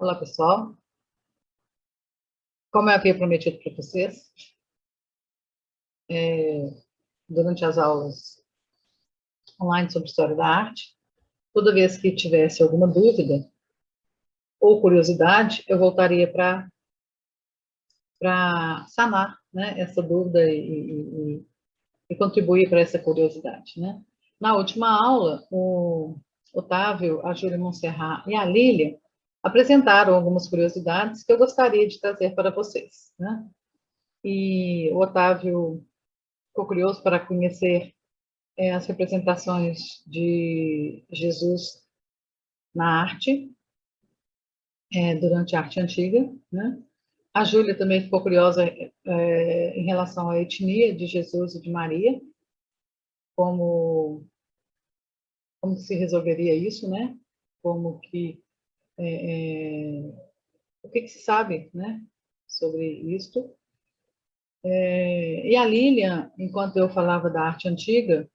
Olá, pessoal. Como eu havia prometido para vocês, durante as aulas online sobre História da Arte, toda vez que tivesse alguma dúvida ou curiosidade, eu voltaria para sanar, né, essa dúvida e contribuir para essa curiosidade, né? Na última aula, o Otávio, a Júlia Montserrat e a Lília apresentaram algumas curiosidades que eu gostaria de trazer para vocês, né? E o Otávio ficou curioso para conhecer as representações de Jesus na arte, durante a arte antiga, né? A Júlia também ficou curiosa em relação à etnia de Jesus e de Maria, como, como se resolveria isso, né? Como que, o que se sabe, né, sobre isto. E a Lilian, enquanto eu falava da arte antiga,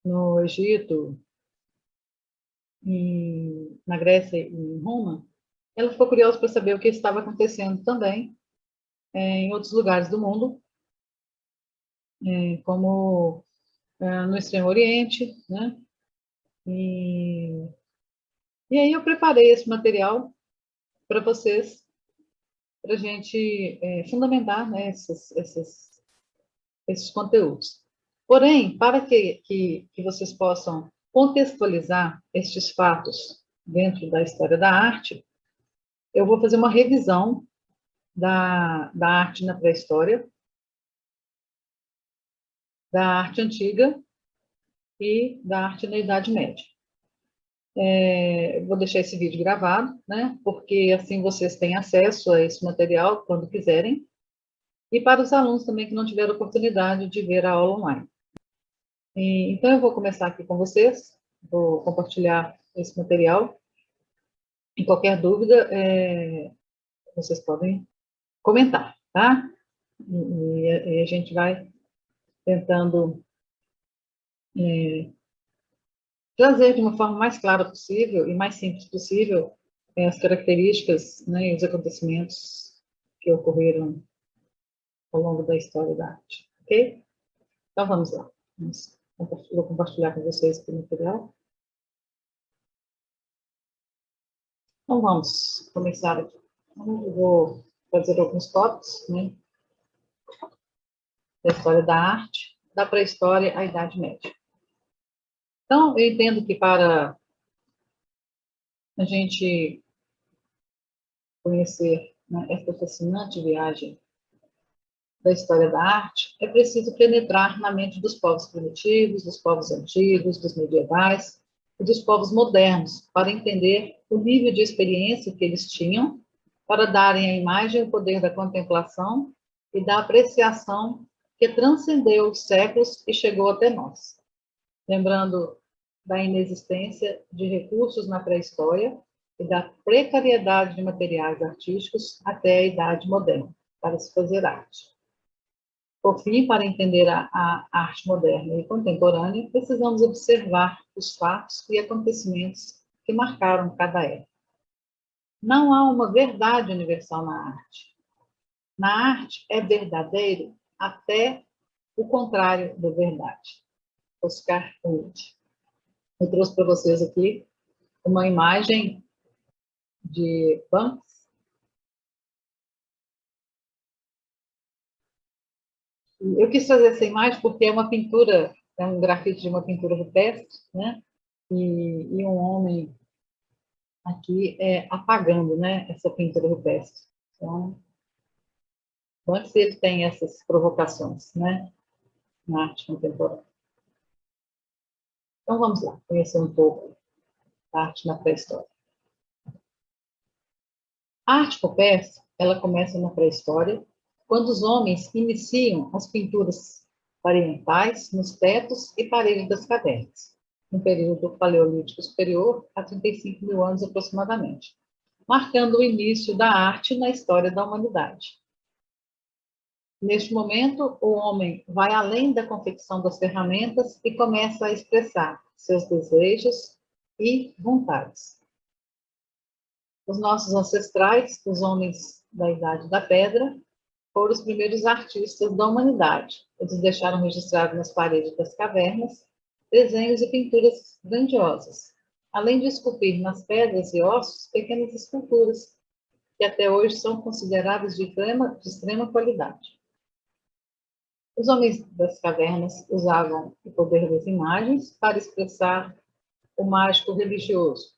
no Egito, na Grécia e em Roma, ela ficou curiosa para saber o que estava acontecendo também em outros lugares do mundo, como no Extremo Oriente, né? E, e aí eu preparei esse material para vocês, para a gente fundamentar, né, esses conteúdos. Porém, para que vocês possam contextualizar estes fatos dentro da história da arte, eu vou fazer uma revisão da arte na pré-história, da arte antiga e da arte na Idade Média. Vou deixar esse vídeo gravado, né? Porque assim vocês têm acesso a esse material quando quiserem. E para os alunos também que não tiveram oportunidade de ver a aula online. Então, eu vou começar aqui com vocês, vou compartilhar esse material. Em qualquer dúvida, vocês podem comentar, tá? E a gente vai tentando trazer de uma forma mais clara possível e mais simples possível as características, né, e os acontecimentos que ocorreram ao longo da história da arte, ok? Então, vamos lá. Vou compartilhar com vocês o material. Então, vamos começar aqui. Eu vou fazer alguns tópicos, né, da história da arte, da pré-história à Idade Média. Então, eu entendo que para a gente conhecer, né, esta fascinante viagem da história da arte, é preciso penetrar na mente dos povos primitivos, dos povos antigos, dos medievais e dos povos modernos, para entender o nível de experiência que eles tinham, para darem à imagem o poder da contemplação e da apreciação que transcendeu os séculos e chegou até nós. Lembrando da inexistência de recursos na pré-história e da precariedade de materiais artísticos até a Idade Moderna, para se fazer arte. Por fim, para entender a arte moderna e contemporânea, precisamos observar os fatos e acontecimentos que marcaram cada época. Não há uma verdade universal na arte. Na arte é verdadeiro até o contrário da verdade. Oscar Wilde. Eu trouxe para vocês aqui uma imagem de Banks. Eu quis trazer essa imagem porque é uma pintura, é um grafite de uma pintura rupestre, né? E um homem aqui apagando, né, essa pintura rupestre. Então, Banks ele tem essas provocações, né, na arte contemporânea. Então, vamos lá, conhecer um pouco a arte na pré-história. A arte rupestre, ela começa na pré-história, quando os homens iniciam as pinturas parietais nos tetos e paredes das cavernas, no período paleolítico superior, a 35 mil anos aproximadamente, marcando o início da arte na história da humanidade. Neste momento, o homem vai além da confecção das ferramentas e começa a expressar seus desejos e vontades. Os nossos ancestrais, os homens da Idade da Pedra, foram os primeiros artistas da humanidade. Eles deixaram registrados nas paredes das cavernas desenhos e pinturas grandiosas, além de esculpir nas pedras e ossos pequenas esculturas, que até hoje são consideradas de extrema qualidade. Os homens das cavernas usavam o poder das imagens para expressar o mágico religioso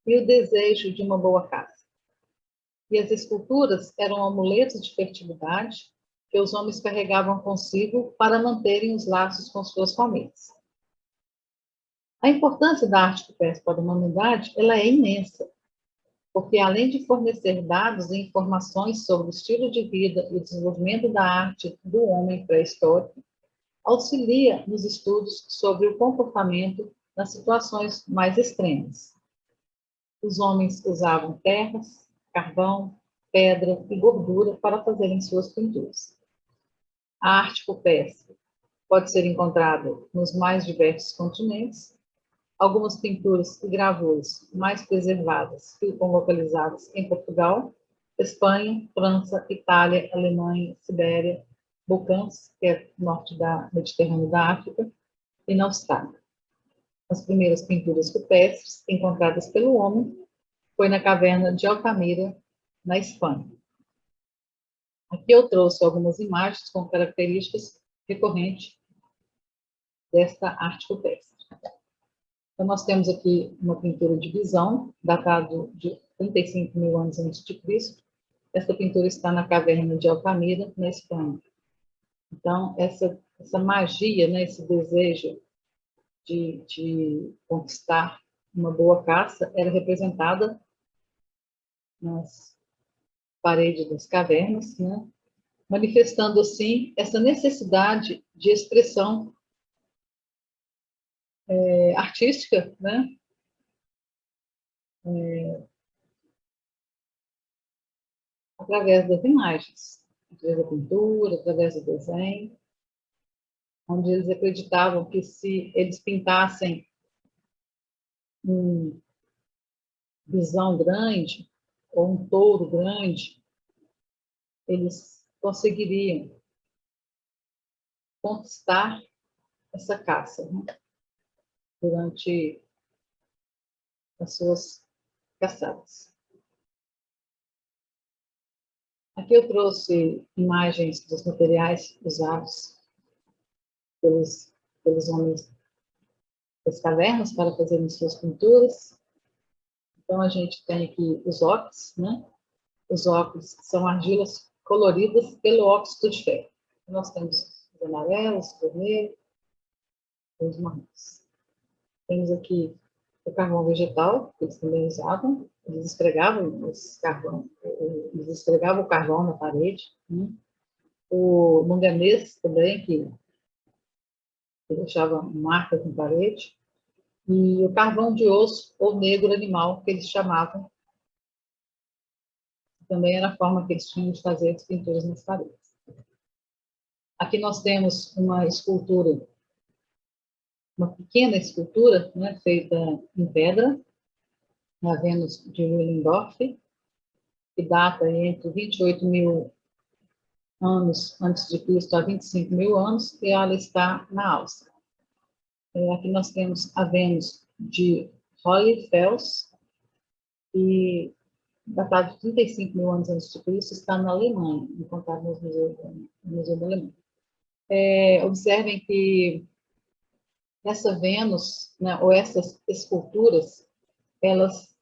e o desejo de uma boa casa. E as esculturas eram amuletos de fertilidade que os homens carregavam consigo para manterem os laços com suas famílias. A importância da arte rupestre para a humanidade ela é imensa, porque além de fornecer dados e informações sobre o estilo de vida e o desenvolvimento da arte do homem pré-histórico, auxilia nos estudos sobre o comportamento nas situações mais extremas. Os homens usavam terras, carvão, pedra e gordura para fazerem suas pinturas. A arte rupestre pode ser encontrada nos mais diversos continentes. Algumas pinturas e gravuras mais preservadas ficam localizadas em Portugal, Espanha, França, Itália, Alemanha, Sibéria, Balcãs, que é norte da Mediterrâneo da África, e na Austrália. As primeiras pinturas rupestres encontradas pelo homem foi na caverna de Altamira, na Espanha. Aqui eu trouxe algumas imagens com características recorrentes desta arte rupestre. Então, nós temos aqui uma pintura de visão, datado de 35 mil anos antes de Cristo. Essa pintura está na caverna de Altamira, na Espanha. Então, essa magia, né, esse desejo de conquistar uma boa caça era representada nas paredes das cavernas, né, manifestando, assim, essa necessidade de expressão artística, né, através das imagens, através da pintura, através do desenho, onde eles acreditavam que se eles pintassem um bisão grande ou um touro grande, eles conseguiriam conquistar essa caça, né, durante as suas caçadas. Aqui eu trouxe imagens dos materiais usados pelos homens das cavernas para fazerem suas pinturas. Então, a gente tem aqui os óxidos, né? Os óxidos são argilas coloridas pelo óxido de ferro. Nós temos os amarelos, os vermelhos, os marrons. Temos aqui o carvão vegetal, que eles também usavam. Eles esfregavam o carvão na parede, né? O manganês também, que deixava marcas na parede. E o carvão de osso ou negro animal, que eles chamavam, também era a forma que eles tinham de fazer as pinturas nas paredes. Aqui nós temos uma escultura, uma pequena escultura, né, feita em pedra, na Vênus de Willendorf, que data entre 28 mil anos antes de Cristo a 25 mil anos, e ela está na Áustria. Aqui nós temos a Vênus de Holyfels, e datado de 35 mil anos antes de Cristo, está na Alemanha, encontrado no Museu da Alemanha. Observem que essa Vênus, né, ou essas esculturas, elas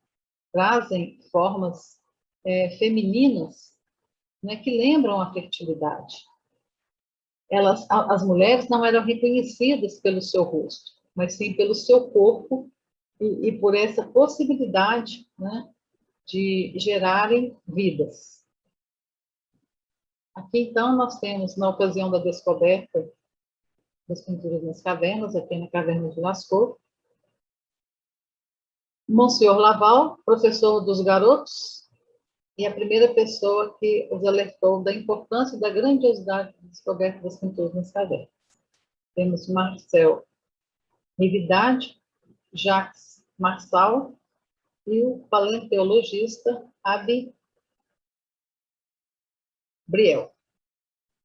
trazem formas femininas, né, que lembram a fertilidade. As mulheres não eram reconhecidas pelo seu rosto, mas sim pelo seu corpo e por essa possibilidade, né, de gerarem vidas. Aqui, então, nós temos, na ocasião da descoberta das pinturas nas cavernas, aqui na caverna de Lascaux, Monsieur Laval, professor dos garotos, e a primeira pessoa que os alertou da importância e da grandiosidade da descoberta das pinturas nas cavernas. Temos Marcel Rividade, Jacques Marsal e o paleontologista Aby Briel.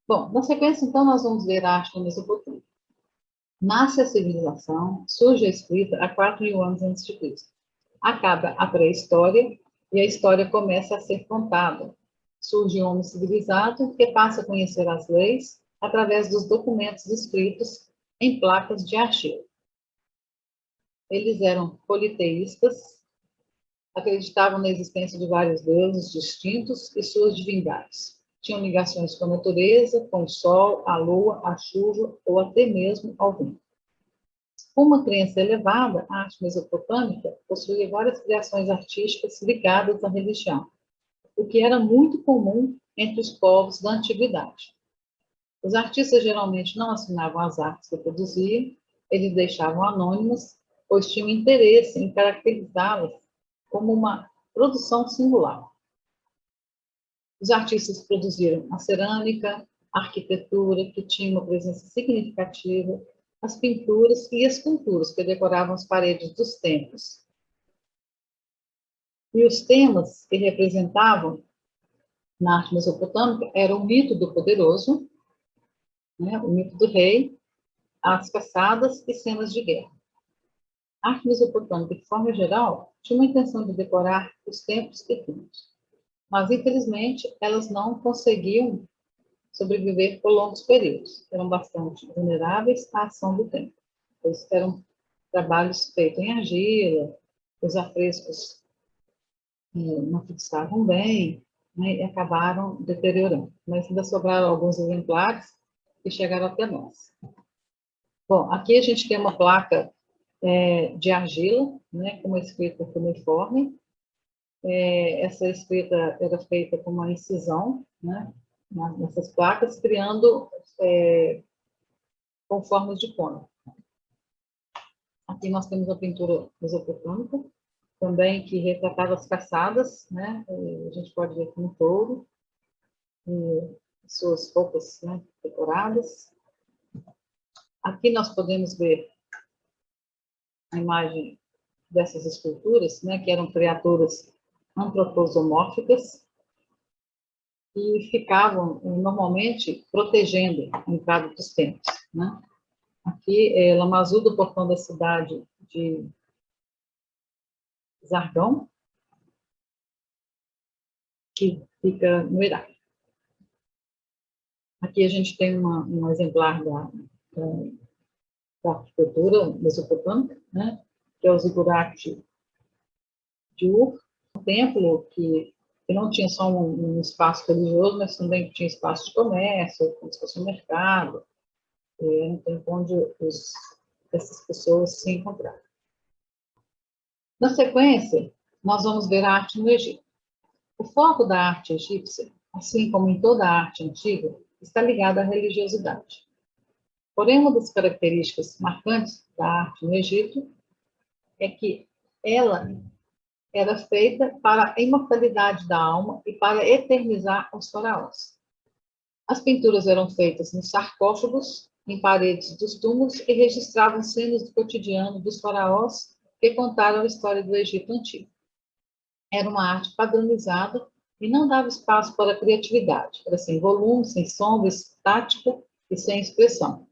Bom, na sequência, então, nós vamos ver a arte da Mesopotâmia. Nasce a civilização, surge a escrita há 4.000 anos antes de Cristo. Acaba a pré-história e a história começa a ser contada. Surge um homem civilizado que passa a conhecer as leis através dos documentos escritos em placas de argila. Eles eram politeístas, acreditavam na existência de vários deuses distintos e suas divindades. Tinham ligações com a natureza, com o sol, a lua, a chuva ou até mesmo ao vento. Com uma crença elevada, a arte mesopotâmica possuía várias criações artísticas ligadas à religião, o que era muito comum entre os povos da antiguidade. Os artistas geralmente não assinavam as artes que produziam, eles deixavam anônimas, pois tinham interesse em caracterizá-las como uma produção singular. Os artistas produziram a cerâmica, a arquitetura, que tinha uma presença significativa, as pinturas e esculturas que decoravam as paredes dos templos. E os temas que representavam na arte mesopotâmica eram o mito do poderoso, né, o mito do rei, as caçadas e cenas de guerra. A arte mesopotâmica, de forma geral, tinha uma intenção de decorar os templos e túmulos, mas, infelizmente, elas não conseguiam sobreviver por longos períodos. Eram bastante vulneráveis à ação do tempo, pois eram trabalhos feitos em argila, os afrescos não fixavam bem, né, e acabaram deteriorando. Mas ainda sobraram alguns exemplares que chegaram até nós. Bom, aqui a gente tem uma placa de argila, né, com uma escrita cuneiforme. Essa escrita era feita com uma incisão, né, nessas placas, criando com formas de cônigo. Aqui nós temos a pintura mesopotâmica, também que retratava as caçadas, né? A gente pode ver aqui um touro, suas roupas, né, decoradas. Aqui nós podemos ver a imagem dessas esculturas, né, que eram criaturas antropomórficas e ficavam normalmente protegendo a entrada dos templos, né? Aqui é Lamazú, do portão da cidade de Zargão, que fica no Iraque. Aqui a gente tem um exemplar da arquitetura mesopotâmica, né, que é o zigurate de Ur, um templo que não tinha só um espaço religioso, mas também tinha espaço de comércio, como se fosse um mercado, um tempo onde essas pessoas se encontravam. Na sequência, nós vamos ver a arte no Egito. O foco da arte egípcia, assim como em toda a arte antiga, está ligado à religiosidade. Porém, uma das características marcantes da arte no Egito é que ela era feita para a imortalidade da alma e para eternizar os faraós. As pinturas eram feitas nos sarcófagos, em paredes dos túmulos e registravam cenas do cotidiano dos faraós que contaram a história do Egito antigo. Era uma arte padronizada e não dava espaço para a criatividade. Era sem volume, sem sombra, estática e sem expressão.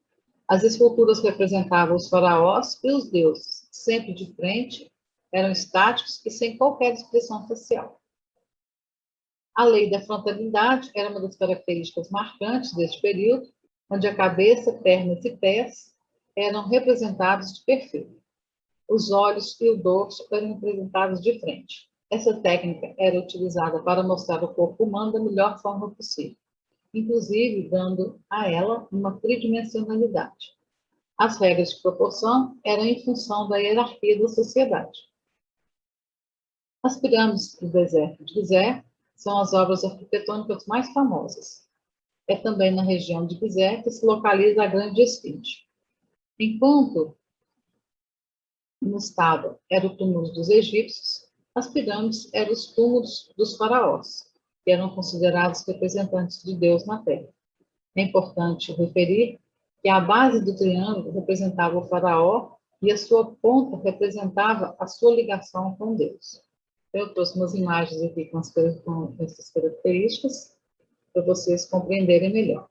As esculturas representavam os faraós e os deuses, sempre de frente, eram estáticos e sem qualquer expressão facial. A lei da frontalidade era uma das características marcantes deste período, onde a cabeça, pernas e pés eram representados de perfil. Os olhos e o dorso eram representados de frente. Essa técnica era utilizada para mostrar o corpo humano da melhor forma possível, inclusive dando a ela uma tridimensionalidade. As regras de proporção eram em função da hierarquia da sociedade. As pirâmides do deserto de Gizé são as obras arquitetônicas mais famosas. É também na região de Gizé que se localiza a Grande Esfinge. Enquanto no estado era o túmulo dos egípcios, as pirâmides eram os túmulos dos faraós, que eram considerados representantes de Deus na Terra. É importante referir que a base do triângulo representava o faraó e a sua ponta representava a sua ligação com Deus. Eu trouxe umas imagens aqui com essas características, para vocês compreenderem melhor.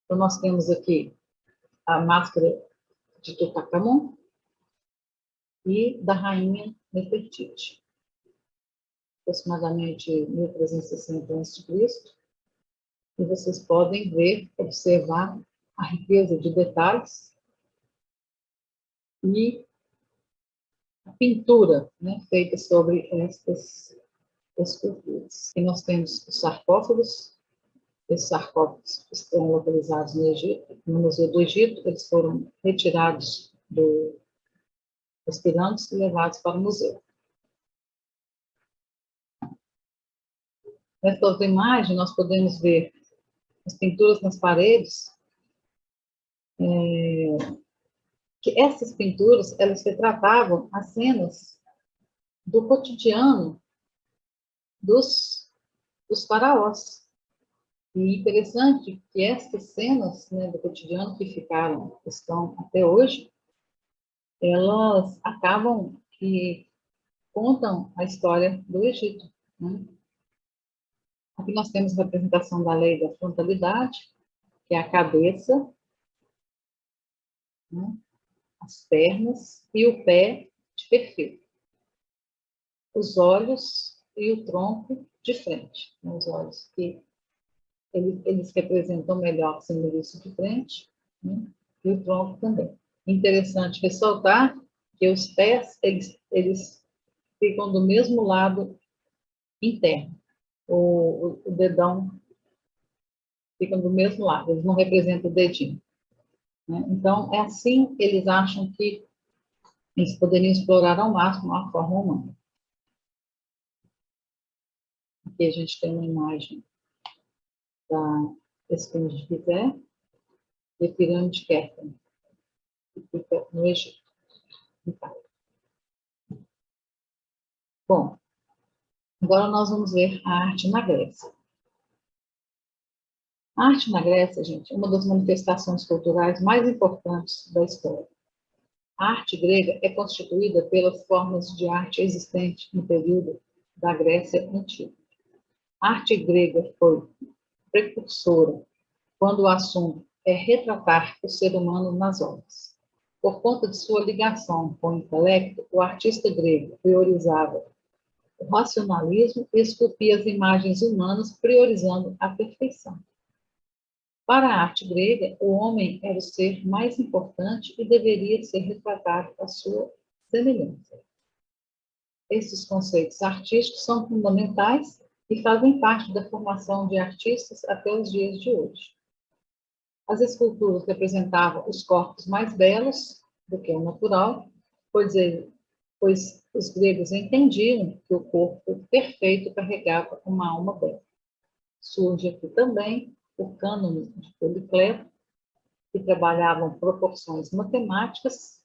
Então, nós temos aqui a máscara de Tutankhamon e da rainha Nefertiti, aproximadamente 1360 a.C. E vocês podem ver, observar a riqueza de detalhes e a pintura, né, feita sobre estas esculturas. E nós temos os sarcófagos. Esses sarcófagos estão localizados no Egito, no Museu do Egito. Eles foram retirados das pirâmides e levados para o museu. Nesta outra imagem, nós podemos ver as pinturas nas paredes, que essas pinturas, elas retratavam as cenas do cotidiano dos faraós. E interessante que estas cenas, né, do cotidiano que estão até hoje, elas acabam que contam a história do Egito, né? Aqui nós temos a representação da lei da frontalidade, que é a cabeça, né, as pernas e o pé de perfil. Os olhos e o tronco de frente. Né, os olhos que eles representam melhor sendo visto de frente, né, e o tronco também. Interessante ressaltar que os pés, eles ficam do mesmo lado interno. O dedão fica do mesmo lado, eles não representam o dedinho, né? Então, é assim que eles acham que eles poderiam explorar ao máximo a forma humana. Aqui a gente tem uma imagem da Esfinge de Gizé e a pirâmide Kerpen, que fica no Egito. Bom, agora nós vamos ver a arte na Grécia. A arte na Grécia, gente, é uma das manifestações culturais mais importantes da história. A arte grega é constituída pelas formas de arte existentes no período da Grécia Antiga. A arte grega foi precursora quando o assunto é retratar o ser humano nas obras. Por conta de sua ligação com o intelecto, o artista grego priorizava o racionalismo e esculpia as imagens humanas, priorizando a perfeição. Para a arte grega, o homem era o ser mais importante e deveria ser retratado à sua semelhança. Esses conceitos artísticos são fundamentais e fazem parte da formação de artistas até os dias de hoje. As esculturas representavam os corpos mais belos do que o natural, pois os gregos entendiam que o corpo perfeito carregava uma alma bela. Surge aqui também o cânone de Policleto, que trabalhavam proporções matemáticas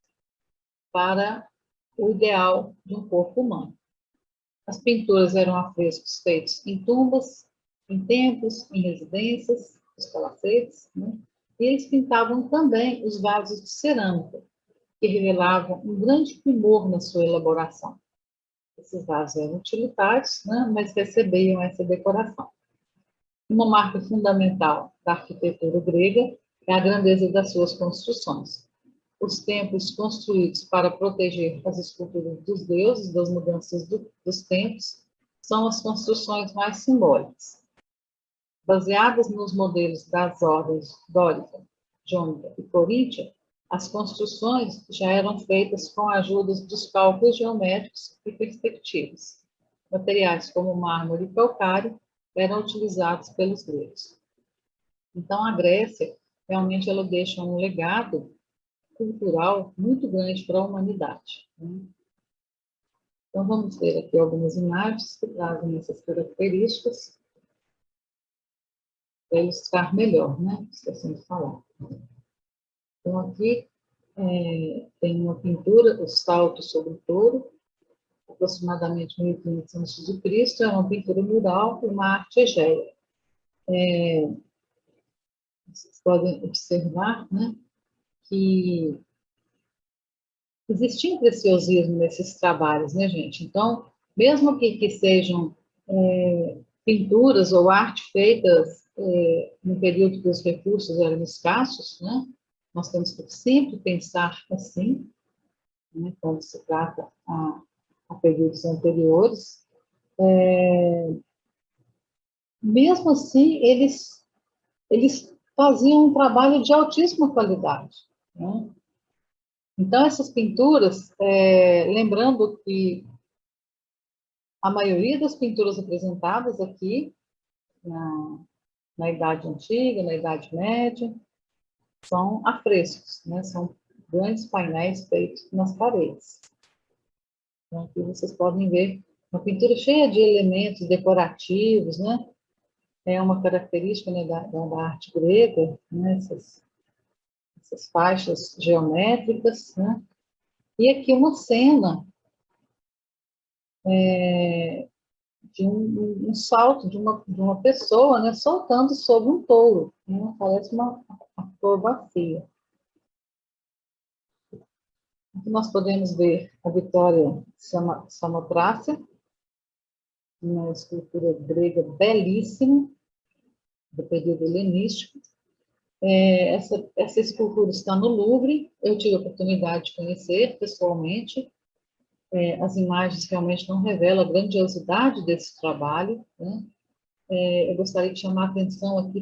para o ideal de um corpo humano. As pinturas eram afrescos feitos em tumbas, em templos, em residências, os palacetes, né? E eles pintavam também os vasos de cerâmica, que revelavam um grande primor na sua elaboração. Esses vasos eram utilitários, né? Mas recebiam essa decoração. Uma marca fundamental da arquitetura grega é a grandeza das suas construções. Os templos construídos para proteger as esculturas dos deuses das mudanças dos tempos são as construções mais simbólicas. Baseadas nos modelos das ordens dórica, jônica e coríntia, as construções já eram feitas com a ajuda dos cálculos geométricos e perspectivas. Materiais como mármore e calcário eram utilizados pelos gregos. Então, a Grécia, realmente, ela deixa um legado cultural muito grande para a humanidade, né? Então, vamos ver aqui algumas imagens que trazem essas características para ilustrar melhor, né? Esqueci de falar. Então, aqui tem uma pintura, o Salto sobre o Touro, aproximadamente 1500 a.C., é uma pintura mural e uma arte egéia. Vocês podem observar, né, que existia um preciosismo nesses trabalhos, né, gente? Então, mesmo que sejam pinturas ou arte feitas no período que os recursos eram escassos, né? Nós temos que sempre pensar assim, né, quando se trata a períodos anteriores. Mesmo assim, eles faziam um trabalho de altíssima qualidade, né? Então, essas pinturas, lembrando que a maioria das pinturas apresentadas aqui, na Idade Antiga, na Idade Média, são afrescos, né? São grandes painéis feitos nas paredes. Então, aqui vocês podem ver uma pintura cheia de elementos decorativos, né? É uma característica, né, da arte grega, né? Essas faixas geométricas, né? E aqui uma cena de um salto de uma pessoa, né, saltando sobre um touro, né? Parece uma acrobacia. Aqui nós podemos ver a Vitória Samotrácia, uma escultura grega belíssima, do período helenístico. Essa escultura está no Louvre, eu tive a oportunidade de conhecer pessoalmente. As imagens realmente não revelam a grandiosidade desse trabalho, né? Eu gostaria de chamar a atenção aqui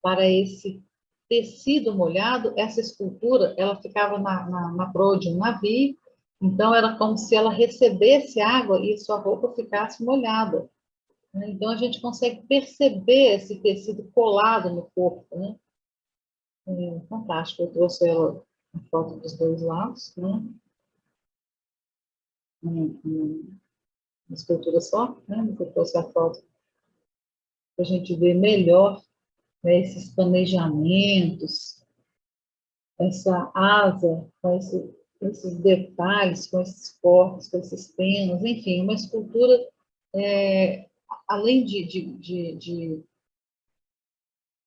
para esse tecido molhado. Essa escultura, ela ficava na proa de um navio, então era como se ela recebesse água e sua roupa ficasse molhada, né? Então a gente consegue perceber esse tecido colado no corpo, né? Fantástico. Eu trouxe ela a foto dos dois lados, né? Uma escultura só, né? Eu trouxe a foto para a gente ver melhor, né, esses planejamentos, essa asa, com esses detalhes, com esses cortes, com esses penas, enfim, uma escultura, além de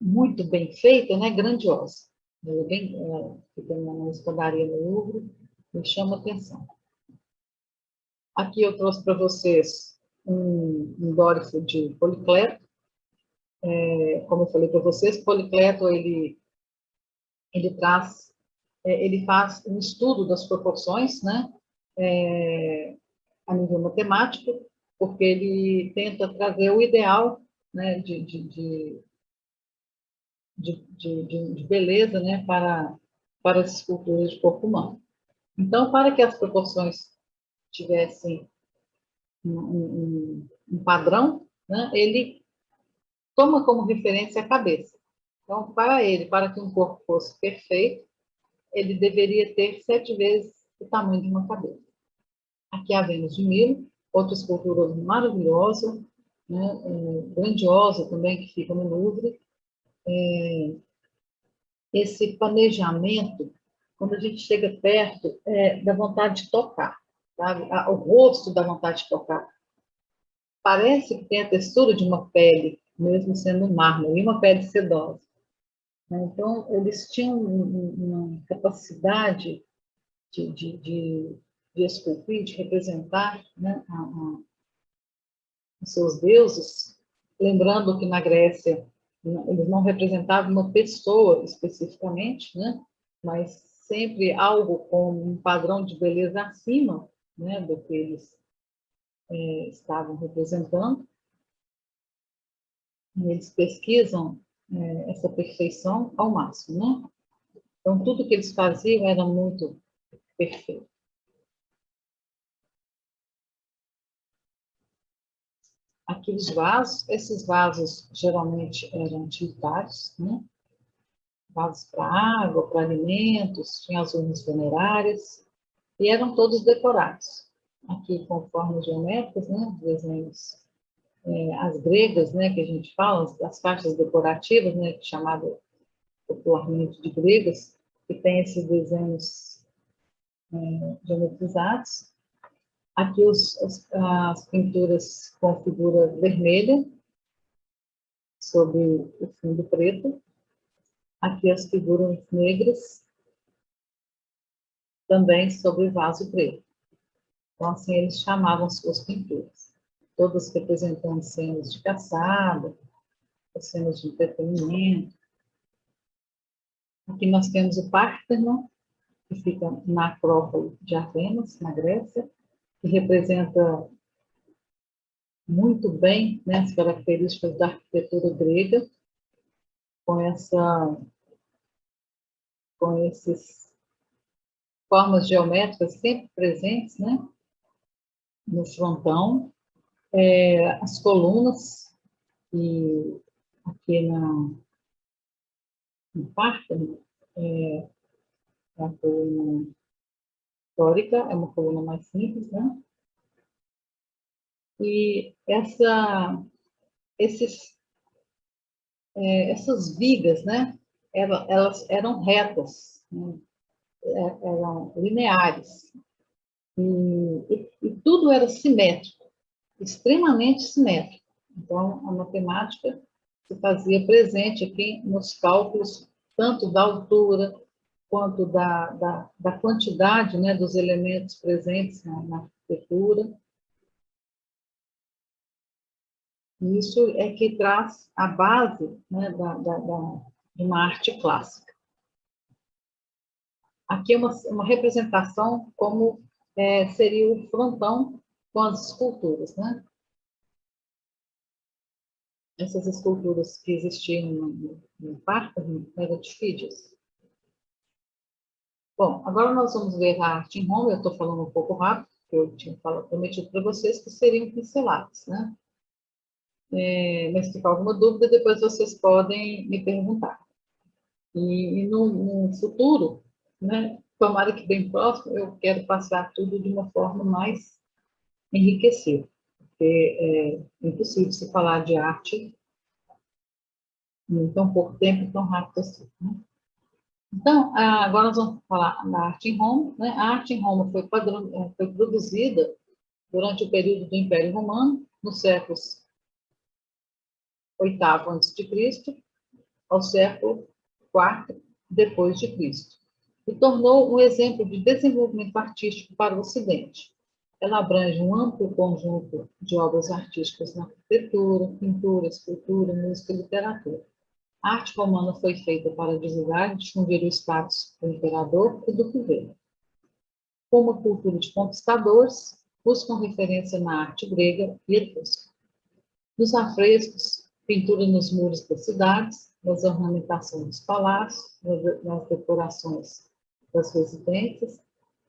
muito bem feita, né, grandiosa. Ela é bem, fica na escadaria no Louvre, me chama a atenção. Aqui eu trouxe para vocês um Dórico de Policleto. Como eu falei para vocês, Policleto, ele traz, ele faz um estudo das proporções, né, a nível matemático, porque ele tenta trazer o ideal, né, de beleza, né, para as esculturas de corpo humano. Então, para que as proporções tivessem um padrão, né, ele toma como referência a cabeça. Então, para que um corpo fosse perfeito, ele deveria ter 7 vezes o tamanho de uma cabeça. Aqui a Vênus de Milo, outra escultura maravilhosa, né, grandiosa também, que fica no Louvre. Esse planejamento, quando a gente chega perto, dá vontade de tocar, sabe? O rosto dá vontade de tocar. Parece que tem a textura de uma pele, mesmo sendo um mármore, e uma pele sedosa. Então, eles tinham uma capacidade de esculpir, de representar, né, os seus deuses, lembrando que na Grécia eles não representavam uma pessoa especificamente, né, mas sempre algo com um padrão de beleza acima, né, do que eles estavam representando. E eles pesquisam essa perfeição ao máximo, né? Então, tudo que eles faziam era muito perfeito. Aqui os vasos, esses vasos geralmente eram utilitários, né? Vasos para água, para alimentos, tinha as urnas funerárias, e eram todos decorados. Aqui com formas geométricas, né? Desenhos, as gregas, né? Que a gente fala, as faixas decorativas, né? Chamada popularmente de gregas, que tem esses desenhos geometrizados. Aqui as pinturas com figura vermelha, sobre o fundo preto. Aqui as figuras negras, também sobre vaso preto. Então, assim, eles chamavam suas pinturas, todas representando cenas de caçada, cenas de entretenimento. Aqui nós temos o Parthenon, que fica na Acrópole de Atenas, na Grécia, que representa muito bem, né, as características da arquitetura grega, com essas formas geométricas sempre presentes, né, no frontão, as colunas, e aqui no Parthenon, a coluna dórica, é uma coluna mais simples, né? E essas vigas, né? Elas eram retas, né? Eram lineares. E tudo era simétrico, extremamente simétrico. Então, a matemática se fazia presente aqui nos cálculos, tanto da altura, quanto da quantidade, né, dos elementos presentes na arquitetura. E isso é que traz a base, né, de uma arte clássica. Aqui é uma representação como seria o frontão com as esculturas, né? Essas esculturas que existiam no Parthenon eram de Fídias. Bom, agora nós vamos ver a arte em Roma. Eu estou falando um pouco rápido, porque eu tinha prometido para vocês que seriam pinceladas, né? Mas se ficar alguma dúvida, depois vocês podem me perguntar. E no futuro, né, tomara que bem próximo, eu quero passar tudo de uma forma mais enriquecida, porque é impossível se falar de arte em tão pouco tempo e tão rápido assim, né? Então, agora nós vamos falar da arte em Roma, né? A arte em Roma foi produzida durante o período do Império Romano, nos séculos VIII a.C. ao século IV depois de Cristo, e tornou um exemplo de desenvolvimento artístico para o Ocidente. Ela abrange um amplo conjunto de obras artísticas na arquitetura, pintura, escultura, música e literatura. A arte romana foi feita para divulgar e difundir o status do imperador e do governo. Como a cultura de conquistadores, buscam referência na arte grega e etrusca. Nos afrescos, pintura nos muros das cidades, nas ornamentações dos palácios, nas decorações das residências,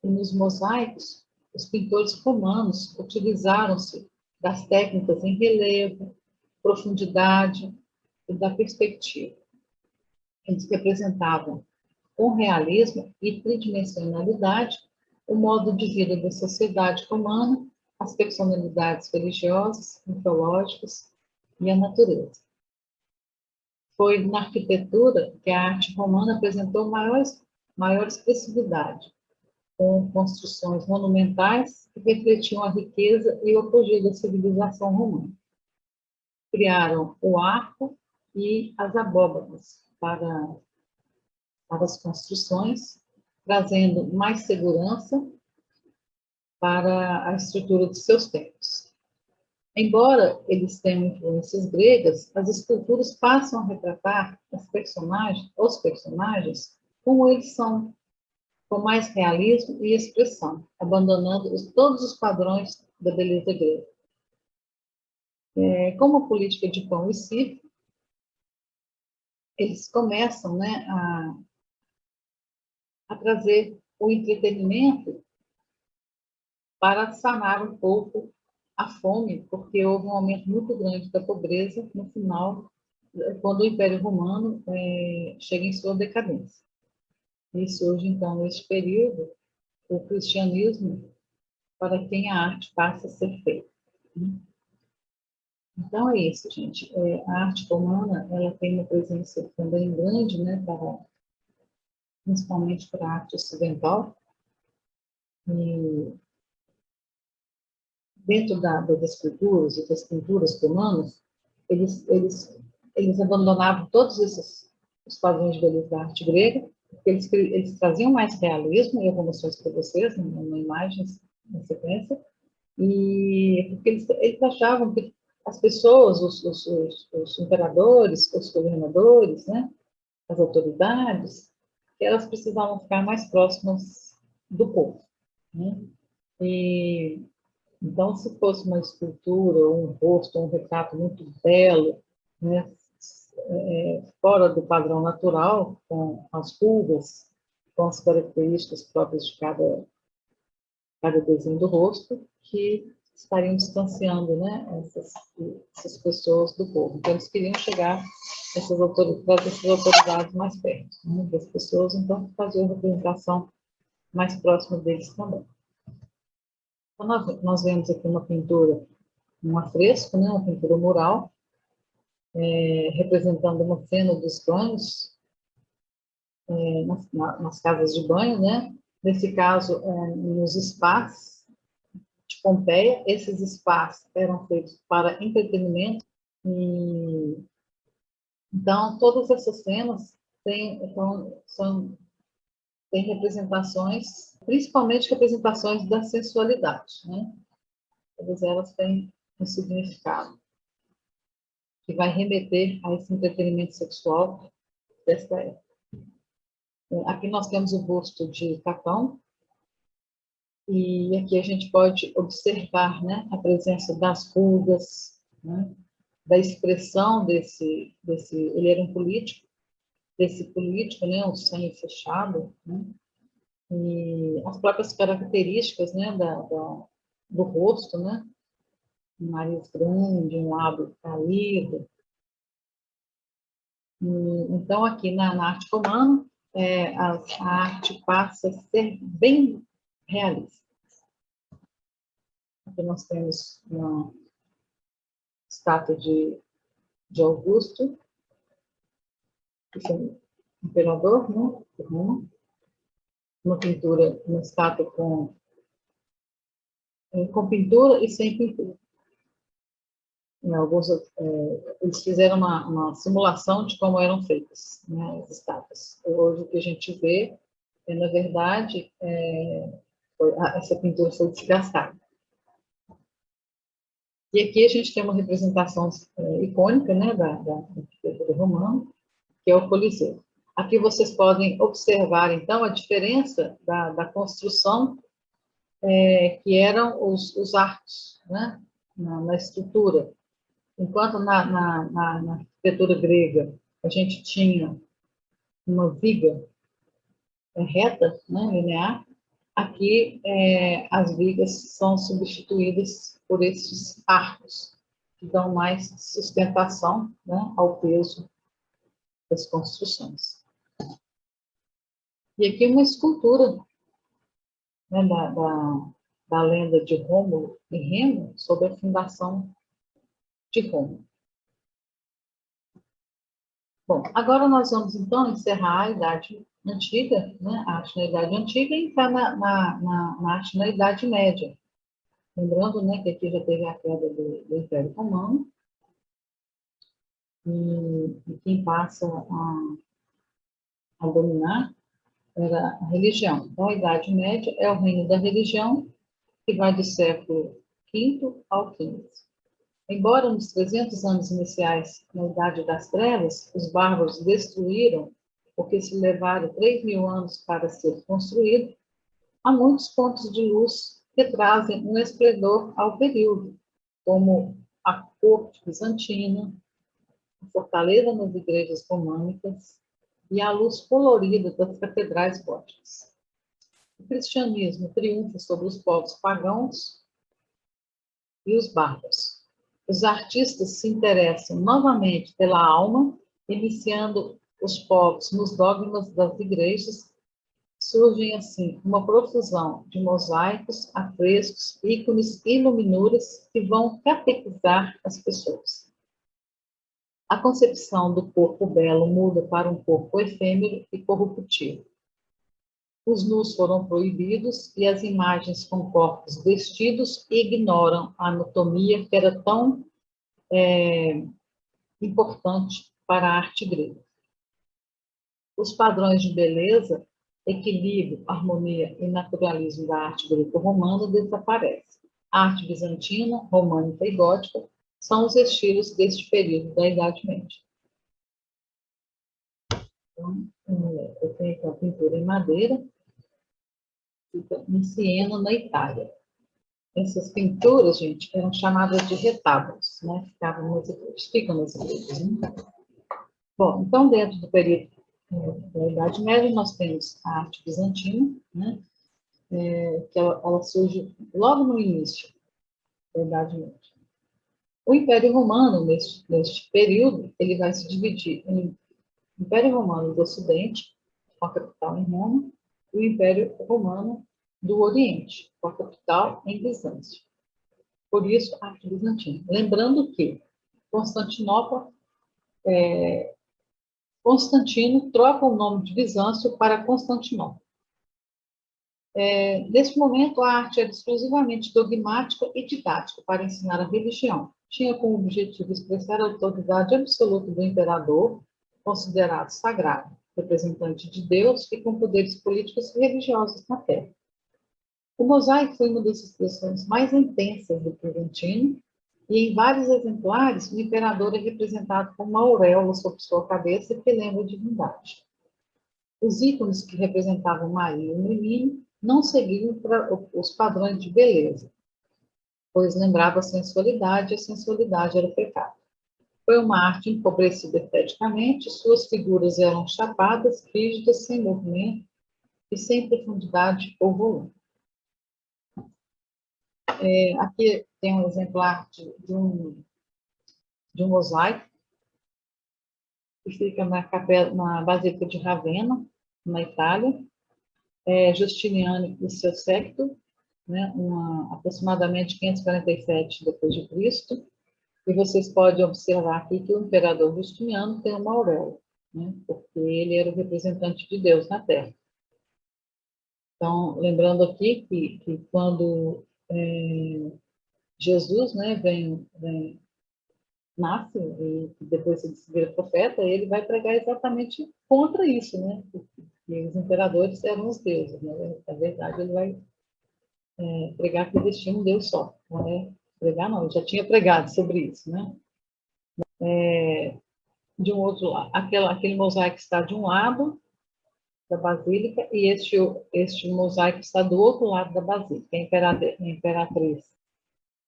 e nos mosaicos, os pintores romanos utilizaram-se das técnicas em relevo, profundidade e da perspectiva. Eles representavam com realismo e tridimensionalidade o modo de vida da sociedade romana, as personalidades religiosas, mitológicas e a natureza. Foi na arquitetura que a arte romana apresentou maior expressividade, com construções monumentais que refletiam a riqueza e o apogeu da civilização romana. Criaram o arco e as abóbadas para as construções, trazendo mais segurança para a estrutura de seus templos. Embora eles tenham influências gregas, as esculturas passam a retratar os personagens como eles são, com mais realismo e expressão, abandonando todos os padrões da beleza grega. Como a política de pão e circo, eles começam, né, a trazer o entretenimento para sanar um pouco a fome, porque houve um aumento muito grande da pobreza no final, quando o Império Romano chega em sua decadência. E surge, então, neste período, o cristianismo, para quem a arte passa a ser feita. Então, é isso, gente. A arte romana, ela tem uma presença também grande, né, principalmente para a arte ocidental, e dentro das culturas e das pinturas romanas, eles abandonavam todos os padrões de beleza da arte grega, porque eles traziam mais realismo, e eu vou mostrar isso para vocês, em imagens na sequência, e porque eles achavam que as pessoas, os imperadores, os governadores, né, as autoridades, que elas precisavam ficar mais próximas do povo, né? E então, se fosse uma escultura, um rosto, um retrato muito belo, né, fora do padrão natural, com as rugas, com as características próprias de cada desenho do rosto, que estariam distanciando, né, essas pessoas do povo. Então, eles queriam chegar essas autoridades mais perto, né, das pessoas, então fazer uma representação mais próxima deles também. Então, nós vemos aqui uma pintura, um afresco, né, uma pintura mural, representando uma cena dos banhos, nas casas de banho, né? Nesse caso, nos spas de Pompeia. Esses spas eram feitos para entretenimento. E, então, todas essas cenas têm representações, principalmente representações da sensualidade, né? Todas elas têm um significado que vai remeter a esse entretenimento sexual desta época. Aqui nós temos o busto de Catão, e aqui a gente pode observar, né, a presença das rugas, né, da expressão ele era um político, desse político, né, o sangue fechado, né, e as próprias características, né, do rosto, né, um nariz grande, um lábio caído. Então, aqui na arte romana, a arte passa a ser bem realista. Aqui nós temos uma estátua de Augusto, que foi um imperador, né, de Roma. Uma pintura, uma estátua com pintura e sem pintura. Eles fizeram uma simulação de como eram feitas, né, as estátuas. Hoje o que a gente vê, na verdade, essa pintura foi desgastada. E aqui a gente tem uma representação icônica, né, da arquitetura romana, que é o Coliseu. Aqui vocês podem observar, então, a diferença da construção, que eram os arcos, né, na estrutura. Enquanto na arquitetura grega a gente tinha uma viga reta, né, linear, aqui as vigas são substituídas por esses arcos, que dão mais sustentação, né, ao peso das construções. E aqui uma escultura, né, da lenda de Rômulo e Remo sobre a fundação de Roma. Bom, agora nós vamos, então, encerrar a Idade Antiga, né, a arte na Idade Antiga, e entrar na arte na Idade Média. Lembrando, né, que aqui já teve a queda do Império Romano, e quem passa a dominar era a religião. Então, a Idade Média é o reino da religião, que vai do século V ao XV. Embora nos 300 anos iniciais, na Idade das Trevas, os bárbaros destruíram o que se levaram 3.000 anos para ser construído, há muitos pontos de luz que trazem um esplendor ao período, como a corte bizantina, a fortaleza nas igrejas românicas e a luz colorida das catedrais góticas. O cristianismo triunfa sobre os povos pagãos e os bárbaros. Os artistas se interessam novamente pela alma, iniciando os povos nos dogmas das igrejas. Surgem, assim, uma profusão de mosaicos, afrescos, ícones e iluminuras que vão catequizar as pessoas. A concepção do corpo belo muda para um corpo efêmero e corruptível. Os nus foram proibidos e as imagens com corpos vestidos ignoram a anatomia que era tão importante para a arte grega. Os padrões de beleza, equilíbrio, harmonia e naturalismo da arte greco-romana desaparece. A arte bizantina, românica e gótica são os estilos deste período da Idade Média. Então, eu tenho aqui a pintura em madeira, fica em Siena, na Itália. Essas pinturas, gente, eram chamadas de retábulos, né? Ficam nas igrejas, né? Bom, então, dentro do período da Idade Média, nós temos a arte bizantina, né? Que ela surge logo no início da Idade Média. O Império Romano, neste período, ele vai se dividir em Império Romano do Ocidente, com a capital em Roma, e o Império Romano do Oriente, com a capital em Bizâncio. Por isso, a arte bizantina. Lembrando que Constantinopla, Constantino troca o nome de Bizâncio para Constantinopla. Nesse momento, a arte era exclusivamente dogmática e didática para ensinar a religião. Tinha como objetivo expressar a autoridade absoluta do imperador, considerado sagrado, representante de Deus e com poderes políticos e religiosos na terra. O mosaico foi uma das expressões mais intensas do bizantino, e em vários exemplares, o imperador é representado com uma auréola sobre sua cabeça que lembra a divindade. Os ícones que representavam Maria e o menino não seguiam os padrões de beleza, pois lembrava a sensualidade, e a sensualidade era o pecado. Foi uma arte empobrecida esteticamente, suas figuras eram chapadas, rígidas, sem movimento e sem profundidade ou volume. Aqui tem um exemplar de um mosaico que fica na Basílica de Ravenna, na Itália. Justiniano e seu séquito, né, aproximadamente 547 depois de Cristo, e vocês podem observar aqui que o imperador Justiniano tem uma auréola, né, porque ele era o representante de Deus na Terra. Então, lembrando aqui que quando Jesus, né, nasce e depois se vira profeta, ele vai pregar exatamente contra isso, né, porque os imperadores eram os deuses, né, na verdade ele vai pregar que existia um Deus só, não é pregar não, ele já tinha pregado sobre isso, né. De um outro lado, aquele mosaico está de um lado da basílica e este mosaico está do outro lado da basílica, a imperatriz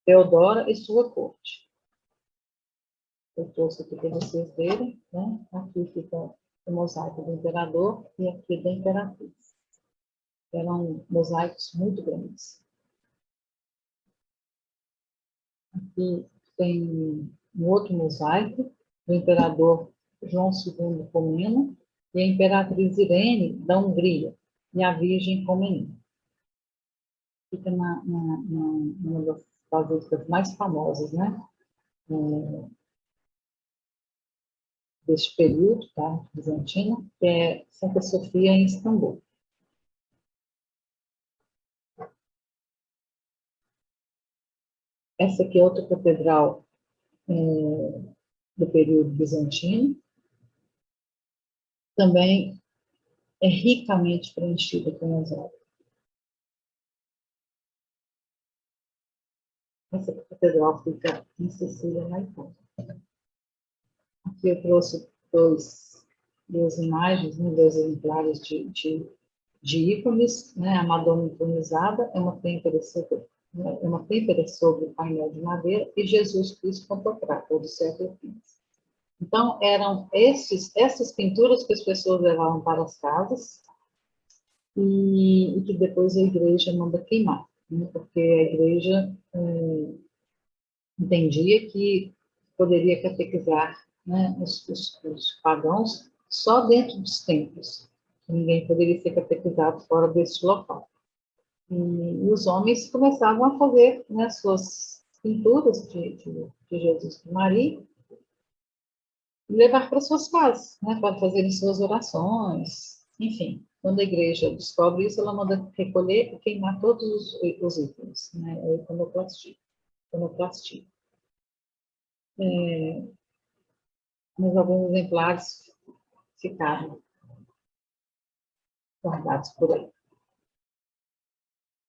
Teodora e sua corte. Eu trouxe aqui para vocês verem, né? Aqui fica o mosaico do imperador e aqui da imperatriz. Eram mosaicos muito grandes. Aqui tem um outro mosaico do imperador João II Comneno e a imperatriz Irene da Hungria e a Virgem com menino. Fica numa das basílicas mais famosas, né? Deste período, tá? Bizantina, que é Santa Sofia em Istambul. Essa aqui é outra catedral do período bizantino. Também é ricamente preenchida com mosaico. Essa catedral fica em Sicília, na Itália. Aqui eu trouxe duas imagens, né, dois exemplares de ícones, né? A Madonna entronizada é uma têmpera sobre o painel de madeira e Jesus Cristo Pantocrátor, do século XV. Então, eram essas pinturas que as pessoas levavam para as casas e que depois a igreja manda queimar, né? Porque a igreja entendia que poderia catequizar, né, os pagãos só dentro dos templos. Ninguém poderia ser catequizado fora desse local. E os homens começavam a fazer, né, suas pinturas de Jesus e Maria e levar para suas casas, né, para fazerem suas orações, enfim. Quando a igreja descobre isso, ela manda recolher e queimar todos os itens, né, a iconoplastia. Mas alguns exemplares ficaram. guardados por aí.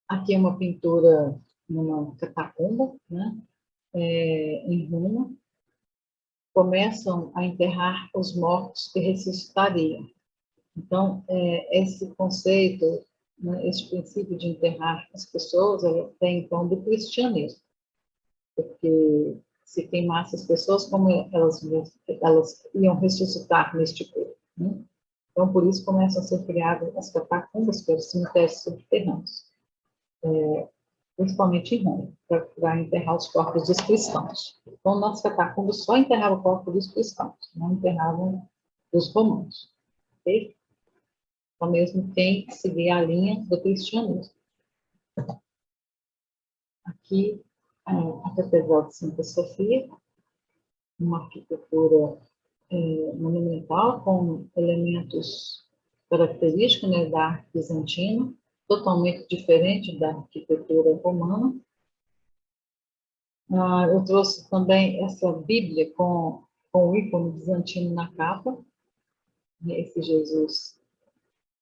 Aqui é uma pintura numa catacumba, né? Em Roma. Começam a enterrar os mortos que ressuscitariam. Então, esse conceito, né, esse princípio de enterrar as pessoas, ela tem, então, do cristianismo. Porque se queimasse as pessoas, como elas iam ressuscitar neste corpo, né? Então, por isso começam a ser criadas as catacumbas, que são os cemitérios subterrâneos, principalmente em Roma, para enterrar os corpos dos cristãos. Então, nas catacumbas só enterravam o corpo dos cristãos, não enterravam os romanos. Ok? Então, mesmo quem seguia a linha do cristianismo. Aqui, a Catedral de Santa Sofia, uma arquitetura monumental, com elementos característicos, né, da arte bizantina, totalmente diferente da arquitetura romana. Eu trouxe também essa Bíblia com o ícone bizantino na capa, né, esse Jesus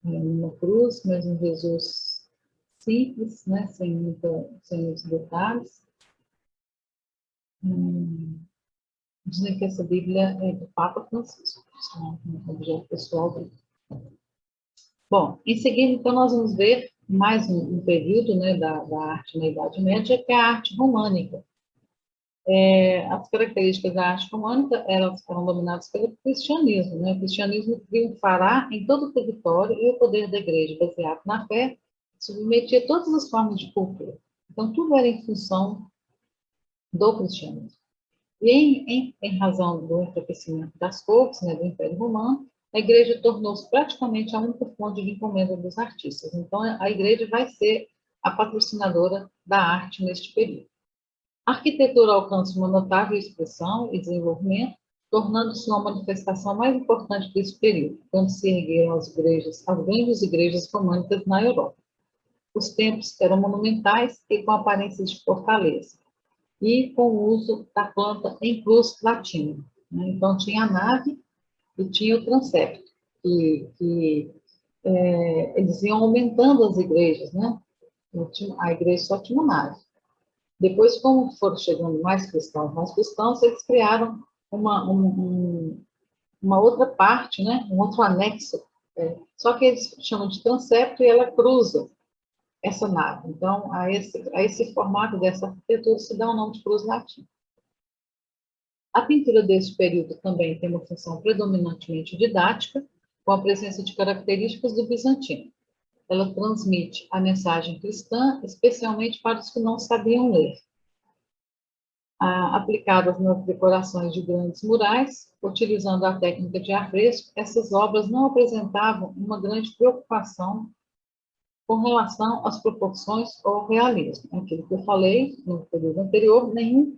numa cruz, mas um Jesus simples, né, sem muitos detalhes. Dizem que essa Bíblia é do Papa Francisco, um objeto pessoal dele. Bom, em seguida, então, nós vamos ver mais um período, né, da arte na Idade Média, que é a arte românica. As características da arte românica, elas foram dominadas pelo cristianismo, né? O cristianismo triunfará em todo o território e o poder da igreja, baseado na fé, submetia todas as formas de cultura. Então, tudo era em função do cristianismo. E em razão do enfraquecimento das cortes, né, do Império Romano, a igreja tornou-se praticamente a única fonte de encomenda dos artistas. Então, a igreja vai ser a patrocinadora da arte neste período. A arquitetura alcança uma notável expressão e desenvolvimento, tornando-se uma manifestação mais importante desse período, quando se ergueram as grandes igrejas românicas na Europa. Os templos eram monumentais e com aparência de fortaleza, e com o uso da planta em cruz latina, né? Então, tinha a nave e tinha o transepto, que eles iam aumentando as igrejas, né? A igreja só tinha uma nave. Depois, como foram chegando mais cristãos, eles criaram uma outra parte, né? Um outro anexo, só que eles chamam de transepto e ela cruza essa nave. Então, a esse formato dessa arquitetura se dá o nome de cruz latina. A pintura desse período também tem uma função predominantemente didática, com a presença de características do bizantino. Ela transmite a mensagem cristã, especialmente para os que não sabiam ler. Aplicadas nas decorações de grandes murais, utilizando a técnica de afresco, essas obras não apresentavam uma grande preocupação com relação às proporções ou realismo. Aquilo que eu falei no período anterior,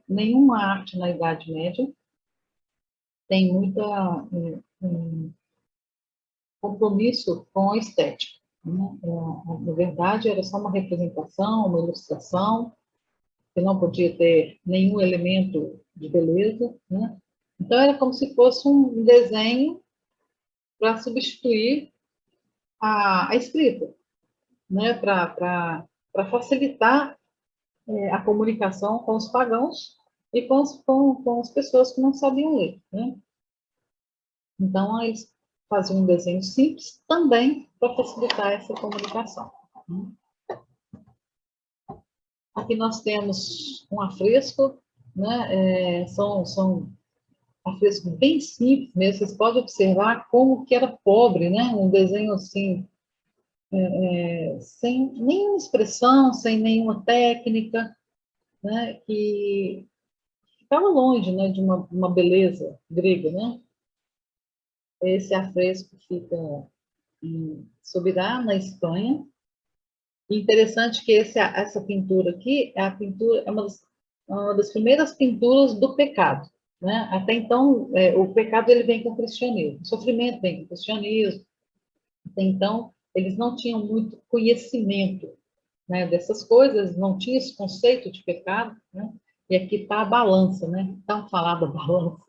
nenhuma arte na Idade Média tem muita compromisso com a estética, né? Na verdade, era só uma representação, uma ilustração, que não podia ter nenhum elemento de beleza, né? Então, era como se fosse um desenho para substituir a escrita, né? Para facilitar a comunicação com os pagãos e com as pessoas que não sabiam ler, né? Então, eles faziam um desenho simples também para facilitar essa comunicação. Aqui nós temos um afresco, né? São afrescos bem simples mesmo. Vocês podem observar como que era pobre, né? Um desenho assim, sem nenhuma expressão, sem nenhuma técnica, né? Que ficava longe, né? De uma beleza grega, né? Esse afresco fica em Subirá, na Espanha. E interessante que essa pintura aqui é a pintura, é uma das primeiras pinturas do pecado, né? Até então, o pecado ele vem com o cristianismo, o sofrimento vem com o cristianismo. Até então, eles não tinham muito conhecimento, né, dessas coisas, não tinha esse conceito de pecado, né? E aqui está a balança, né? Então, falar da balança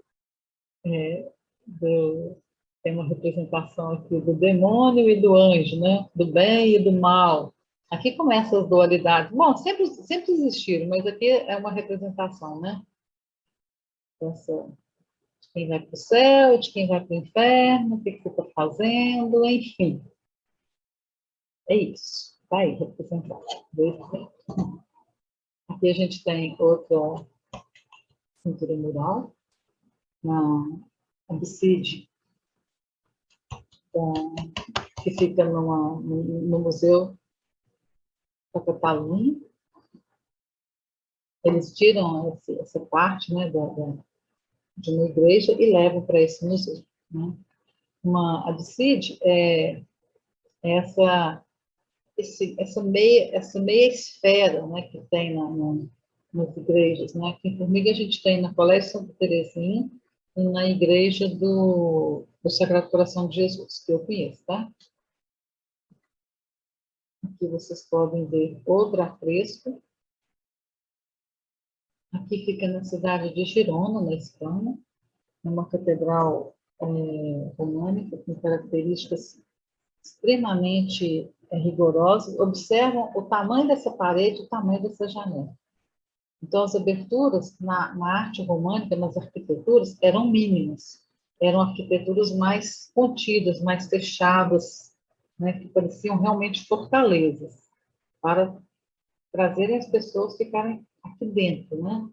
Tem uma representação aqui do demônio e do anjo, né? Do bem e do mal. Aqui começam as dualidades. Bom, sempre existiram, mas aqui é uma representação, né? Essa, de quem vai para o céu, de quem vai para o inferno, o que você está fazendo, enfim. É isso. Está aí, representado. Aqui a gente tem outra cintura mural, na abside, que fica no Museu da Catalunha. Eles tiram essa parte, né, de uma igreja e levam para esse museu. Né? Uma abside é essa meia esfera, né, que tem nas igrejas. Né? Aqui em Formiga a gente tem na Colégio Santa Terezinha e na igreja do Sagrado Coração de Jesus, que eu conheço, tá? Aqui vocês podem ver outro afresco. Aqui fica na cidade de Girona, na Espanha, uma catedral românica com características extremamente rigorosas. Observam o tamanho dessa parede, o tamanho dessa janela. Então, as aberturas na arte românica, nas arquiteturas, eram mínimas. Eram arquiteturas mais contidas, mais fechadas, né, que pareciam realmente fortalezas, para trazerem as pessoas ficarem aqui dentro, né,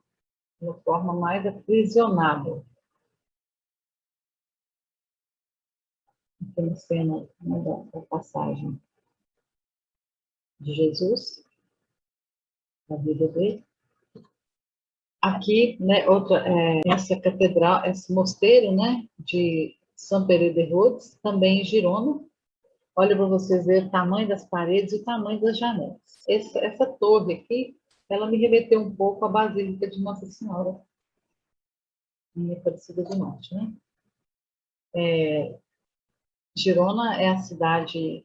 de uma forma mais aprisionada. Aqui uma cena, né, da passagem de Jesus, da vida dele. Aqui, né, essa catedral, esse mosteiro, né, de São Pere de Rhodes, também em Girona. Olha para vocês verem o tamanho das paredes e o tamanho das janelas. Essa torre aqui, ela me remeteu um pouco à Basílica de Nossa Senhora, em Aparecida do Norte, né? Girona é a cidade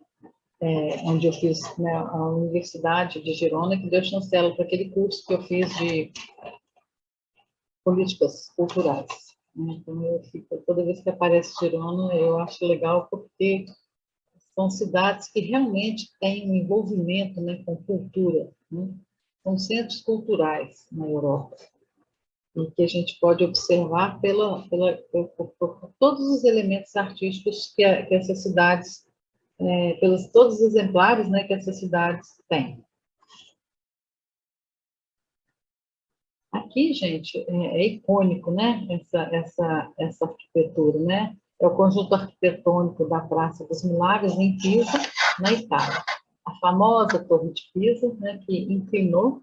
onde eu fiz, né, a Universidade de Girona, que deu chancela para aquele curso que eu fiz de políticas culturais. Então, eu fico, toda vez que aparece Girona, eu acho legal, porque são cidades que realmente têm um envolvimento, né, com cultura. Né? São centros culturais na Europa, e que a gente pode observar por todos os elementos artísticos que essas cidades, pelos todos os exemplares, né, que essas cidades têm. Aqui, gente, é icônico, né, essa arquitetura, né? É o conjunto arquitetônico da Praça dos Milagres, em Pisa, na Itália. A famosa Torre de Pisa, né, que inclinou,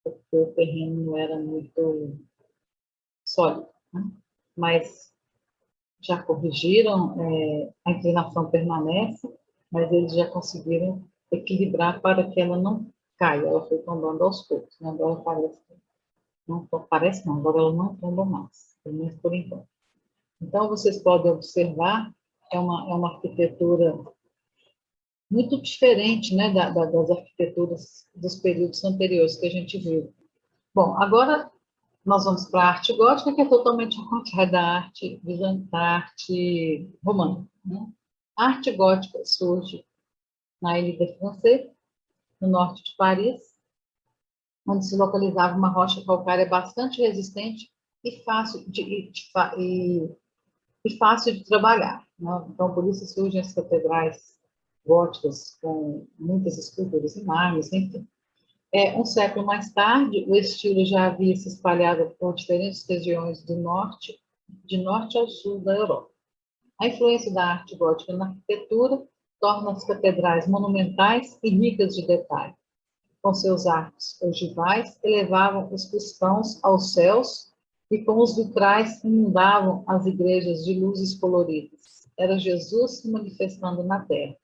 porque o terreno não era muito sólido, né? Mas já corrigiram, a inclinação permanece, mas eles já conseguiram equilibrar para que ela não caia, ela foi tombando aos poucos, né? Agora parece não, agora ela não tomba mais, pelo menos por enquanto. Então, vocês podem observar, é uma arquitetura muito diferente, né, das arquiteturas dos períodos anteriores que a gente viu. Bom, agora nós vamos para a arte gótica, que é totalmente ao contrário da arte romana. Né? A arte gótica surge na Ilha de Francês, no norte de Paris, onde se localizava uma rocha calcária bastante resistente e fácil de trabalhar. Né? Então, por isso surgem as catedrais góticas com muitas esculturas em mármores, enfim. Um século mais tarde, o estilo já havia se espalhado por diferentes regiões do norte, de norte ao sul da Europa. A influência da arte gótica na arquitetura torna as catedrais monumentais e ricas de detalhe. Com seus arcos ogivais, elevavam os cristãos aos céus e com os vitrais inundavam as igrejas de luzes coloridas. Era Jesus se manifestando na terra.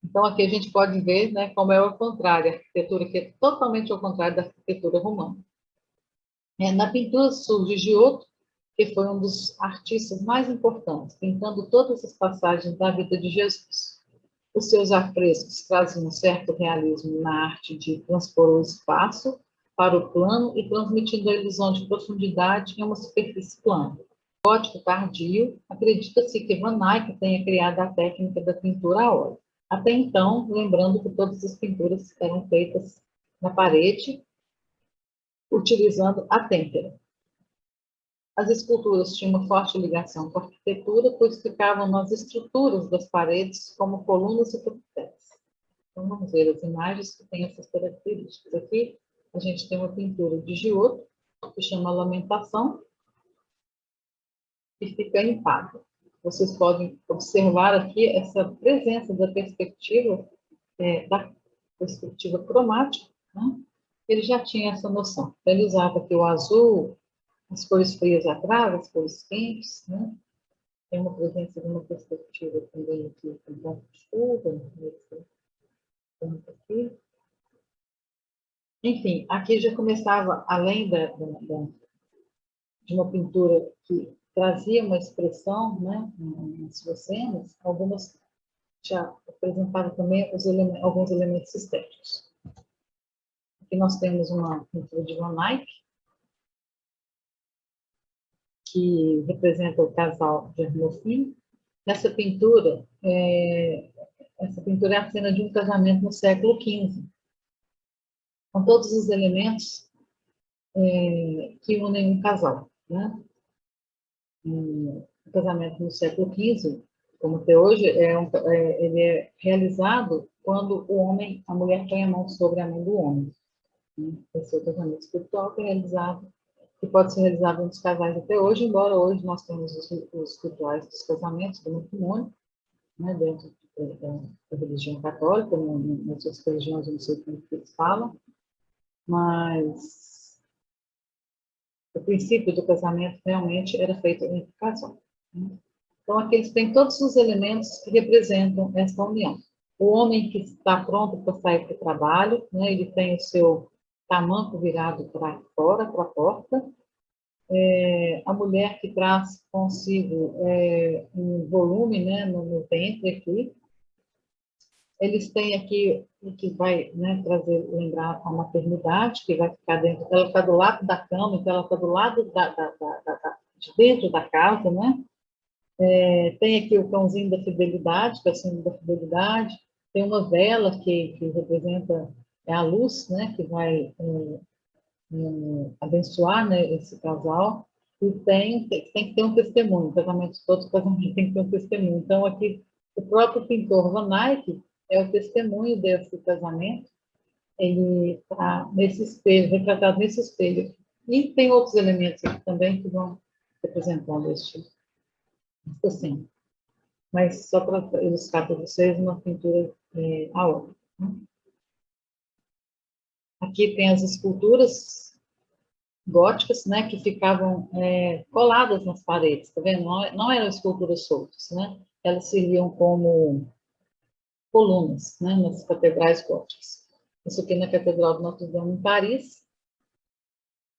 Então, aqui a gente pode ver, né, como é o contrário, a arquitetura que é totalmente ao contrário da arquitetura romana. Na pintura surge Giotto, que foi um dos artistas mais importantes, pintando todas as passagens da vida de Jesus. Os seus afrescos trazem um certo realismo na arte de transpor o espaço para o plano e transmitindo a ilusão de profundidade em uma superfície plana. gótico tardio, acredita-se que Van Eyck tenha criado a técnica da pintura a óleo. Até então, lembrando que todas as pinturas eram feitas na parede, utilizando a têmpera. As esculturas tinham uma forte ligação com a arquitetura, pois ficavam nas estruturas das paredes como colunas e capiteis. Então, vamos ver as imagens que têm essas características. Aqui, a gente tem uma pintura de Giotto, que chama Lamentação, e fica em quadro. Vocês podem observar aqui essa presença da perspectiva cromática, né? Ele já tinha essa noção. Então, ele usava aqui o azul, as cores frias atrás, as cores quentes, né? Tem uma presença de uma perspectiva também aqui, com um pouco de chuva, aqui. Enfim, aqui já começava, além de uma pintura que trazia uma expressão, né, nas suas cenas, algumas já apresentavam também alguns elementos estéticos. Aqui nós temos uma pintura de Van Eyck, que representa o casal de Arnolfini. Essa pintura é a cena de um casamento no século XV, com todos os elementos que unem um casal, né? O casamento no século XV, como até hoje, ele é realizado quando a mulher põe a mão sobre a mão do homem. Né? Esse é o casamento espiritual que pode ser realizado entre os casais até hoje, embora hoje nós temos os rituais dos casamentos, do matrimônio, né, dentro da religião católica, nas outras religiões eu não sei como que eles falam, mas o princípio do casamento realmente era feito entre casal. Né? Então, aqui eles têm todos os elementos que representam essa união. O homem que está pronto para sair para o trabalho, né, ele tem o seu tamanco virado para fora, para a porta. A mulher que traz consigo um volume, né, no ventre aqui. Eles têm aqui o que vai, né, lembrar a maternidade, que vai ficar dentro, ela está do lado da cama, então ela está do lado de dentro da casa, né? Tem aqui o cãozinho da fidelidade, que é o símbolo da fidelidade, tem uma vela que representa a luz, né, que vai abençoar, né, esse casal, e tem que ter um testemunho, o casamento, todo casamento tem que ter um testemunho. Então, aqui, o próprio pintor Van Eyck é o testemunho desse casamento, ele está nesse espelho, retratado nesse espelho. E tem outros elementos aqui também que vão representando este assim. Mas só para ilustrar para vocês uma pintura a óleo. Né? Aqui tem as esculturas góticas, né, que ficavam coladas nas paredes, tá vendo? Não eram esculturas soltas, né? Elas serviam como colunas, né, nas catedrais góticas. Isso aqui na Catedral de Notre Dame, em Paris.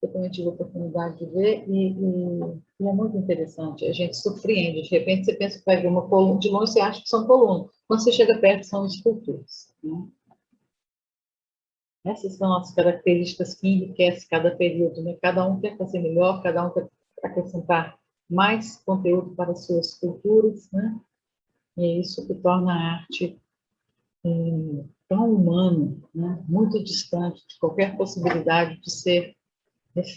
Eu também tive a oportunidade de ver e é muito interessante. A gente surpreende. De repente, você pensa que vai ver uma coluna, de longe você acha que são colunas. Quando você chega perto, são esculturas. Né? Essas são as características que enriquecem cada período. Né? Cada um quer fazer melhor, cada um quer acrescentar mais conteúdo para as suas culturas. Né? E é isso que torna a arte tão humana, né? Muito distante de qualquer possibilidade de ser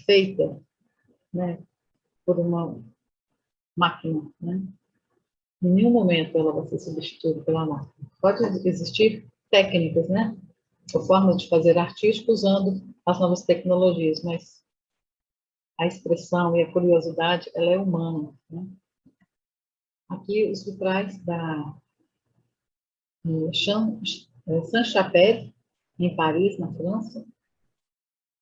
feita, né, por uma máquina. Né? Em nenhum momento ela vai ser substituída pela máquina. Pode existir técnicas, né, ou formas de fazer artístico usando as novas tecnologias, mas a expressão e a curiosidade, ela é humana. Né? Aqui os vitrais da Saint-Chapelle, em Paris, na França.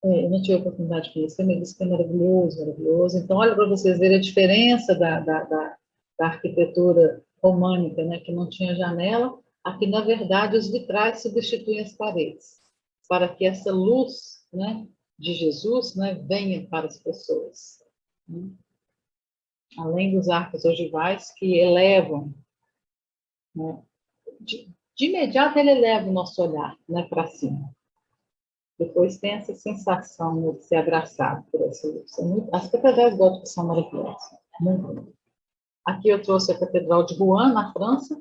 Eu não tive a oportunidade de conhecer, mas disse que é maravilhoso, maravilhoso. Então, olha para vocês verem a diferença da arquitetura românica, né, que não tinha janela. Aqui, na verdade, os vitrais substituem as paredes, para que essa luz, né, de Jesus, né, venha para as pessoas. Né? Além dos arcos ogivais que elevam, né, de imediato ele eleva o nosso olhar, né, para cima. Depois tem essa sensação, né, de ser abraçado por essa luz. As catedrais góticas são maravilhosas. Muito bonito. Aqui eu trouxe a Catedral de Rouen, na França.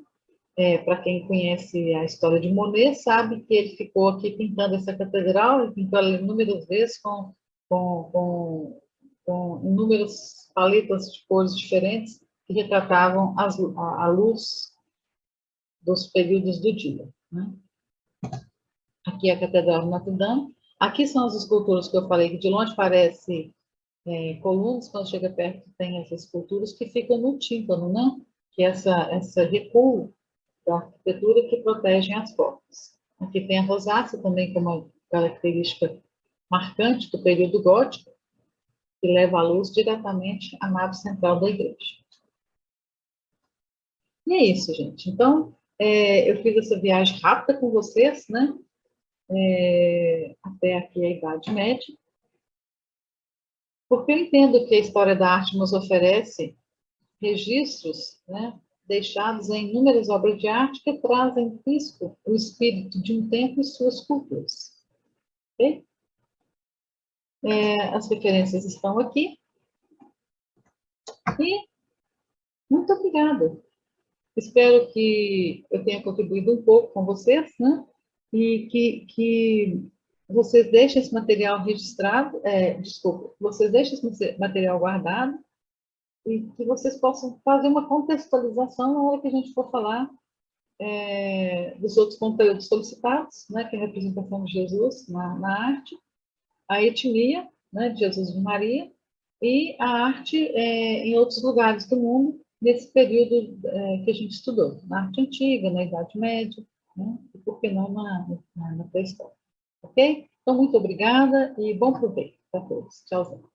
Para quem conhece a história de Monet, sabe que ele ficou aqui pintando essa catedral, ele pintou ela inúmeras vezes com, com, com inúmeras paletas de cores diferentes que retratavam a luz dos períodos do dia. Né? Aqui é a Catedral de Notre Dame. Aqui são as esculturas que eu falei, que de longe parece colunas, quando chega perto tem essas esculturas que ficam no tímpano, né? Que é essa recuo da arquitetura que protegem as portas. Aqui tem a rosácea também como uma característica marcante do período gótico, que leva a luz diretamente à nave central da igreja. E é isso, gente. Então, eu fiz essa viagem rápida com vocês, né? Até aqui a Idade Média, porque eu entendo que a história da arte nos oferece registros, né, deixados em inúmeras obras de arte que trazem físico o espírito de um tempo e suas culturas. Okay? As referências estão aqui. E muito obrigada. Espero que eu tenha contribuído um pouco com vocês, né? E que vocês deixem esse material registrado, vocês deixem esse material guardado e que vocês possam fazer uma contextualização na hora que a gente for falar dos outros conteúdos solicitados, né, que é a representação de Jesus na arte, a etnia, né, de Jesus e de Maria, e a arte em outros lugares do mundo, nesse período que a gente estudou, na arte antiga, na Idade Média, né, e por que não na pré-história. Ok? Então, muito obrigada e bom proveito para todos. Tchauzinho.